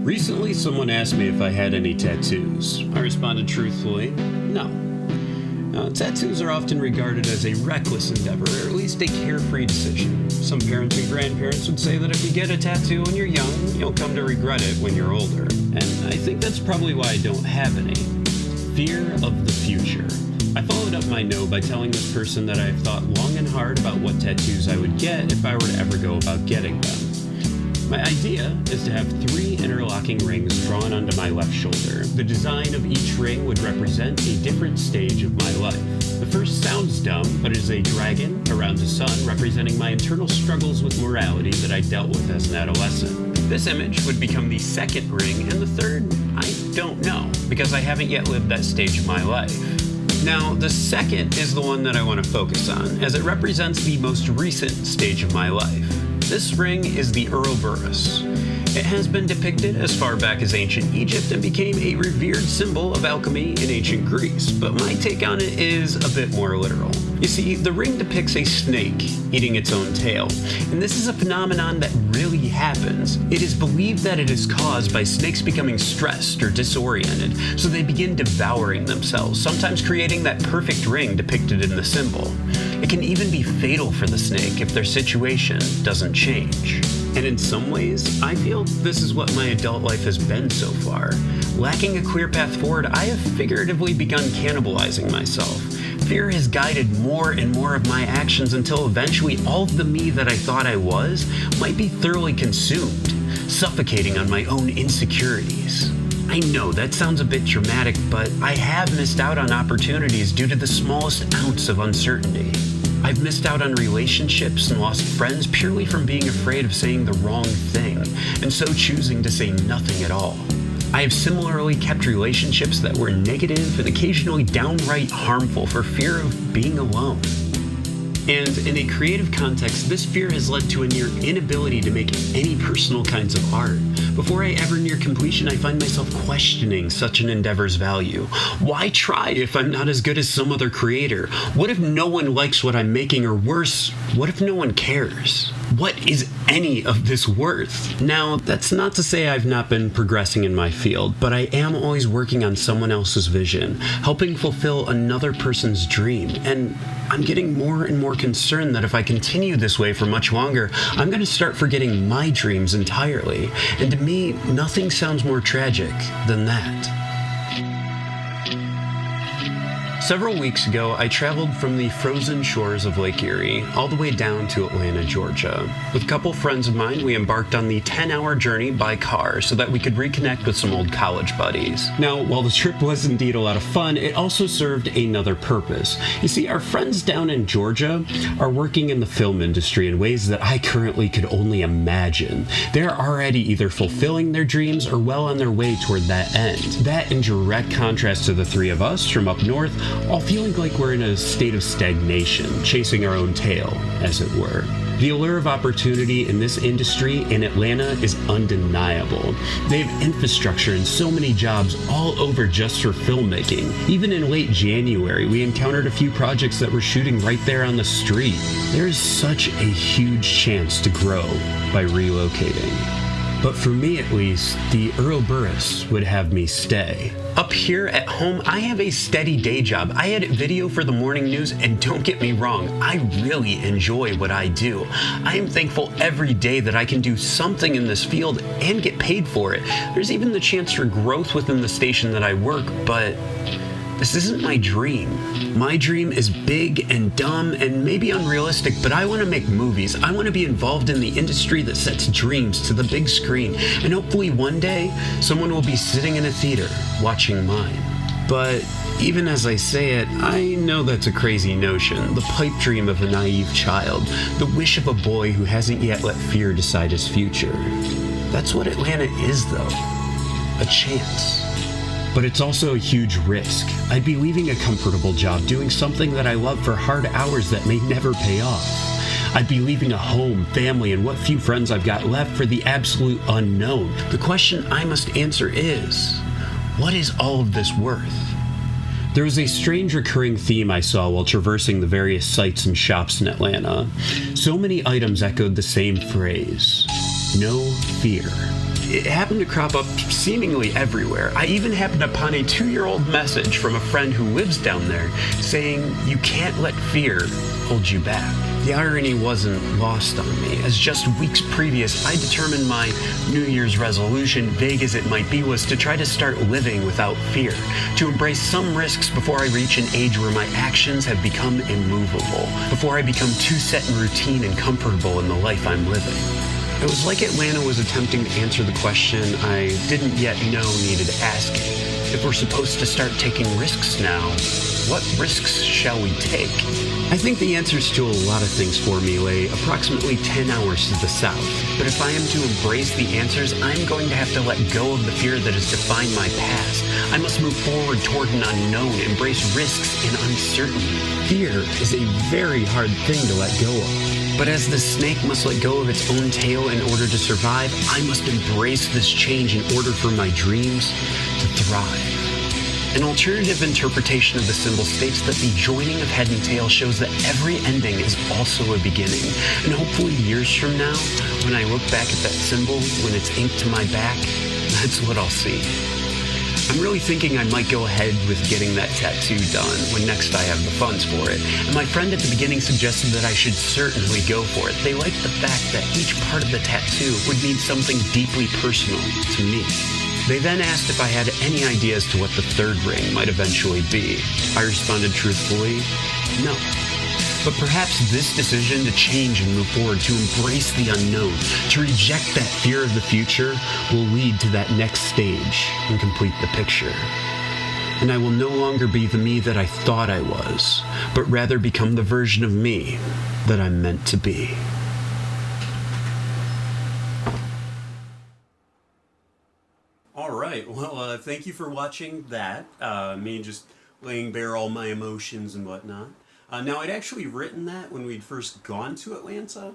Recently, someone asked me if I had any tattoos. I responded truthfully, no. Tattoos are often regarded as a reckless endeavor, or at least a carefree decision. Some parents and grandparents would say that if you get a tattoo when you're young, you'll come to regret it when you're older. And I think that's probably why I don't have any. Fear of the future. I followed up my no by telling this person that I've thought long and hard about what tattoos I would get if I were to ever go about getting them. My idea is to have 3 interlocking rings drawn onto my left shoulder. The design of each ring would represent a different stage of my life. The first sounds dumb, but it is a dragon around the sun representing my internal struggles with morality that I dealt with as an adolescent. This image would become the second ring, and the third, I don't know, because I haven't yet lived that stage of my life. Now, the second is the one that I want to focus on, as it represents the most recent stage of my life. This ring is the Ouroboros. It has been depicted as far back as ancient Egypt and became a revered symbol of alchemy in ancient Greece, but my take on it is a bit more literal. You see, the ring depicts a snake eating its own tail, and this is a phenomenon that really happens. It is believed that it is caused by snakes becoming stressed or disoriented, so they begin devouring themselves, sometimes creating that perfect ring depicted in the symbol. It can even be fatal for the snake if their situation doesn't change. And in some ways, I feel this is what my adult life has been so far. Lacking a clear path forward, I have figuratively begun cannibalizing myself. Fear has guided more and more of my actions until eventually all of the me that I thought I was might be thoroughly consumed, suffocating on my own insecurities. I know that sounds a bit dramatic, but I have missed out on opportunities due to the smallest ounce of uncertainty. I've missed out on relationships and lost friends purely from being afraid of saying the wrong thing, and so choosing to say nothing at all. I have similarly kept relationships that were negative and occasionally downright harmful for fear of being alone. And in a creative context, this fear has led to a near inability to make any personal kinds of art. Before I ever near completion, I find myself questioning such an endeavor's value. Why try if I'm not as good as some other creator? What if no one likes what I'm making, or worse, what if no one cares? What is any of this worth? Now, that's not to say I've not been progressing in my field, but I am always working on someone else's vision, helping fulfill another person's dream, and I'm getting more and more concerned that if I continue this way for much longer, I'm going to start forgetting my dreams entirely. And to me, nothing sounds more tragic than that. Several weeks ago, I traveled from the frozen shores of Lake Erie all the way down to Atlanta, Georgia. With a couple friends of mine, we embarked on the 10-hour journey by car so that we could reconnect with some old college buddies. Now, while the trip was indeed a lot of fun, it also served another purpose. You see, our friends down in Georgia are working in the film industry in ways that I currently could only imagine. They're already either fulfilling their dreams or well on their way toward that end. That in direct contrast to the three of us from up north, all feeling like we're in a state of stagnation, chasing our own tail, as it were. The allure of opportunity in this industry in Atlanta is undeniable. They have infrastructure and so many jobs all over just for filmmaking. Even in late January, we encountered a few projects that were shooting right there on the street. There is such a huge chance to grow by relocating. But for me at least, the Ouroboros would have me stay. Up here at home, I have a steady day job. I edit video for the morning news, and don't get me wrong, I really enjoy what I do. I am thankful every day that I can do something in this field and get paid for it. There's even the chance for growth within the station that I work, but this isn't my dream. My dream is big and dumb and maybe unrealistic, but I want to make movies. I want to be involved in the industry that sets dreams to the big screen. And hopefully one day, someone will be sitting in a theater watching mine. But even as I say it, I know that's a crazy notion. The pipe dream of a naive child. The wish of a boy who hasn't yet let fear decide his future. That's what Atlanta is, though. A chance. But it's also a huge risk. I'd be leaving a comfortable job doing something that I love for hard hours that may never pay off. I'd be leaving a home, family, and what few friends I've got left for the absolute unknown. The question I must answer is, what is all of this worth? There was a strange recurring theme I saw while traversing the various sites and shops in Atlanta. So many items echoed the same phrase, no fear. It happened to crop up seemingly everywhere. I even happened upon a 2-year-old message from a friend who lives down there saying, "You can't let fear hold you back." The irony wasn't lost on me, as just weeks previous, I determined my New Year's resolution, vague as it might be, was to try to start living without fear, to embrace some risks before I reach an age where my actions have become immovable, before I become too set in routine and comfortable in the life I'm living. It was like Atlanta was attempting to answer the question I didn't yet know needed asking. If we're supposed to start taking risks now, what risks shall we take? I think the answers to a lot of things for me lay approximately 10 hours to the south. But if I am to embrace the answers, I'm going to have to let go of the fear that has defined my past. I must move forward toward an unknown, embrace risks and uncertainty. Fear is a very hard thing to let go of. But as the snake must let go of its own tail in order to survive, I must embrace this change in order for my dreams to thrive. An alternative interpretation of the symbol states that the joining of head and tail shows that every ending is also a beginning. And hopefully years from now, when I look back at that symbol, when it's inked to my back, that's what I'll see. I'm really thinking I might go ahead with getting that tattoo done when next I have the funds for it. And my friend at the beginning suggested that I should certainly go for it. They liked the fact that each part of the tattoo would mean something deeply personal to me. They then asked if I had any idea as to what the third ring might eventually be. I responded truthfully, no. But perhaps this decision to change and move forward, to embrace the unknown, to reject that fear of the future, will lead to that next stage and complete the picture. And I will no longer be the me that I thought I was, but rather become the version of me that I'm meant to be. All right, well, thank you for watching that. Me just laying bare all my emotions and whatnot. Now, I'd actually written that when we'd first gone to Atlanta,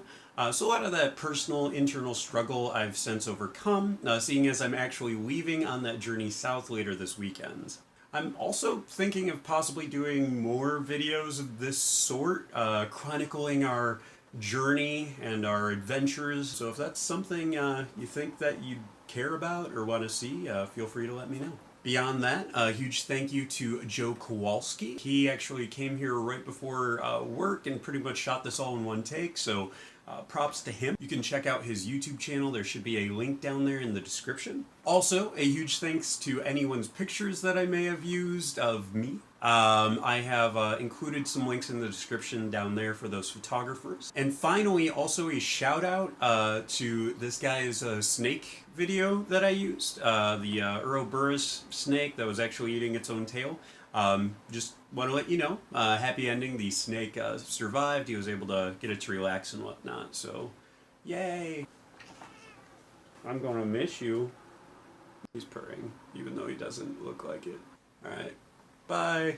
so a lot of that personal, internal struggle I've since overcome, seeing as I'm actually leaving on that journey south later this weekend. I'm also thinking of possibly doing more videos of this sort, chronicling our journey and our adventures. So if that's something you think that you'd care about or want to see, feel free to let me know. Beyond that, a huge thank you to Joe Kowalski. He actually came here right before work and pretty much shot this all in one take, so props to him. You can check out his YouTube channel. There should be a link down there in the description. Also, a huge thanks to anyone's pictures that I may have used of me. I have included some links in the description down there for those photographers. And finally, also a shout out to this guy's snake video that I used, the Ouroboros snake that was actually eating its own tail. Just want to let you know, happy ending. The snake survived. He was able to get it to relax and whatnot. So, yay! I'm gonna miss you. He's purring, even though he doesn't look like it. All right. Bye.